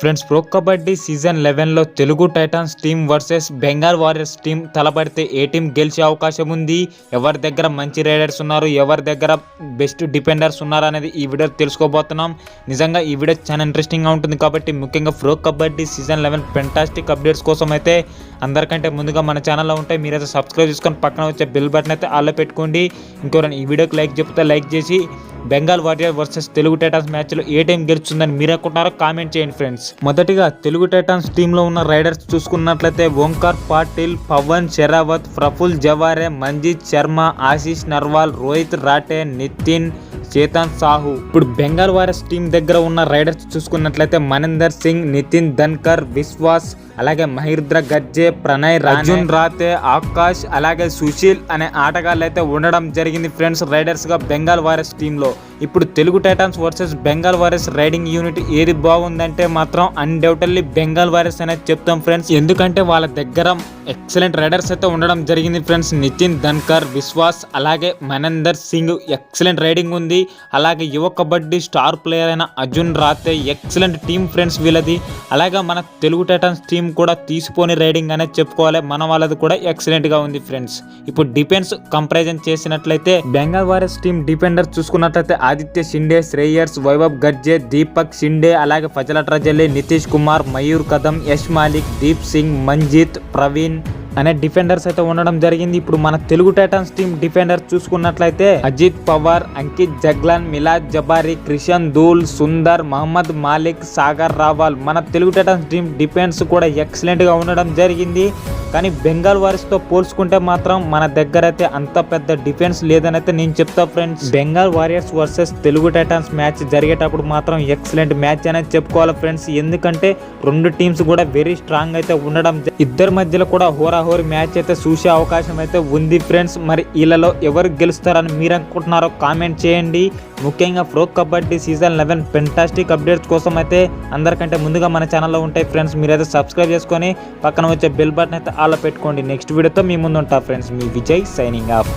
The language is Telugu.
ఫ్రెండ్స్, ప్రో కబడ్డీ సీజన్ 11లో Telugu Titans team versus Bengal Warriors team తలపడితే ఏ టీం గెలిచే అవకాశం ఉంది, ఎవరి దగ్గర మంచి రైడర్స్ ఉన్నారు, ఎవరి దగ్గర బెస్ట్ డిఫెండర్స్ ఉన్నారు అనేది ఈ వీడియో తెలుసుకోబోతున్నాం. నిజంగా ఈ వీడియో చాలా ఇంట్రెస్టింగ్గా ఉంటుంది కాబట్టి ముఖ్యంగా pro kabaddi season 11 fantastic updates కోసం అయితే అందరికంటే ముందుగా మన ఛానల్లో ఉంటాయి. మీరైతే సబ్స్క్రైబ్ చేసుకొని పక్కన వచ్చే బెల్ బటన్ అయితే ఆల్లో పెట్టుకోండి. ఇంకోరైనా ఈ వీడియోకి లైక్ చెప్తే లైక్ చేసి Bengal warrior versus Telugu titans మ్యాచ్లో ఏ టీం గెలుస్తుందని మీరు అనుకుంటున్నారో కామెంట్ చేయండి ఫ్రెండ్స్. మొదటిగా తెలుగు టైటాన్స్ టీంలో ఉన్న రైడర్స్ చూసుకున్నట్లయితే ఓంకార్ పాటిల్, పవన్ షెరావత్, ప్రఫుల్ జవారే, మంజిత్ శర్మ, ఆశీష్ నర్వాల్, రోహిత్ రాటే, నితిన్, చేతన్ సాహు. ఇప్పుడు బెంగాల్ వారియర్స్ టీం దగ్గర ఉన్న రైడర్స్ చూసుకున్నట్లయితే మనిందర్ సింగ్, నితిన్ ధన్కర్, విశ్వాస్, అలాగే మహీంద్ర గజ్జే, ప్రణయ్, అర్జున్ రాతే, ఆకాష్, అలాగే సుశీల్ అనే ఆటగాళ్ళు అయితే ఉండడం జరిగింది ఫ్రెండ్స్ రైడర్స్ గా బెంగాల్ వారియర్స్ టీంలో. ఇప్పుడు Telugu Titans versus Bengal warriors riding unit ఏది బాగుందంటే మాత్రం అన్డౌటెడ్లీ బెంగాల్ వారియర్స్ అనేది చెప్తాం ఫ్రెండ్స్. ఎందుకంటే వాళ్ళ దగ్గర ఎక్సలెంట్ రైడర్స్ అయితే ఉండడం జరిగింది ఫ్రెండ్స్. నితిన్ ధన్కర్, విశ్వాస్, అలాగే మనిందర్ సింగ్ ఎక్సలెంట్ రైడింగ్ ఉంది. అలాగే యువ కబడ్డీ స్టార్ ప్లేయర్ అయిన అర్జున్ రాతే ఎక్సలెంట్ టీం ఫ్రెండ్స్ వీళ్ళది. అలాగే మన తెలుగు టైటాన్స్ టీం కూడా తీసిపోని రైడింగ్ అనేది చెప్పుకోవాలి, మన వాళ్ళది కూడా ఎక్సలెంట్ గా ఉంది ఫ్రెండ్స్. ఇప్పుడు డిఫెన్స్ కంపారిజన్ చేసినట్లయితే బెంగాల్ వారియర్స్ టీం డిఫెండర్ చూసుకున్నట్లయితే ఆదిత్య షిండే, శ్రేయర్స్, వైభవ్ గర్జే, దీపక్ షిండే, అలాగే ఫజలట్ రజల్లి, నితీష్ కుమార్, మయూర్ కదం, యష్ మాలిక్, దీప్ సింగ్, మంజిత్, ప్రవీణ్ అనే డిఫెండర్స్ అయితే ఉండడం జరిగింది. ఇప్పుడు మన తెలుగు టైటాన్స్ టీం డిఫెండర్ చూసుకున్నట్లయితే అజిత్ పవార్, అంకిత్ జగ్లాన్, మిలాద్ జబారి, క్రిషన్ దూల్, సుందర్, మహమ్మద్ మాలిక్, సాగర్ రావాల్. మన తెలుగు టైటాన్స్ టీం డిఫెన్స్ కూడా ఎక్సలెంట్ గా ఉండడం జరిగింది. కానీ బెంగాల్ వారియర్స్ తో పోల్చుకుంటే మాత్రం మన దగ్గర అయితే అంత పెద్ద డిఫెన్స్ లేదని అయితే నేను చెప్తా friends. Bengal warriors versus Telugu Titans match జరిగేటప్పుడు మాత్రం ఎక్సలెంట్ మ్యాచ్ అనేది చెప్పుకోవాలి ఫ్రెండ్స్. ఎందుకంటే రెండు టీమ్స్ కూడా వెరీ స్ట్రాంగ్ అయితే ఉండడం, ఇద్దరి మధ్యలో కూడా హోరాహోరీ మ్యాచ్ అయితే చూసే అవకాశం అయితే ఉంది ఫ్రెండ్స్. మరి వీళ్ళలో ఎవరు గెలుస్తారని మీరు అనుకుంటున్నారో కామెంట్ చేయండి. ముఖ్యంగా pro kabaddi season 11 fantastic updates కోసం అయితే అందరికంటే ముందుగా మన ఛానల్లో ఉంటాయి ఫ్రెండ్స్. మీరైతే సబ్స్క్రైబ్ చేసుకొని పక్కన వచ్చే బెల్ బటన్ అయితే ఆల్లో పెట్టుకోండి. నెక్స్ట్ వీడియోతో మీ ముందు ఉంటా ఫ్రెండ్స్. మీ విజయ్ సైనింగ్ ఆఫ్.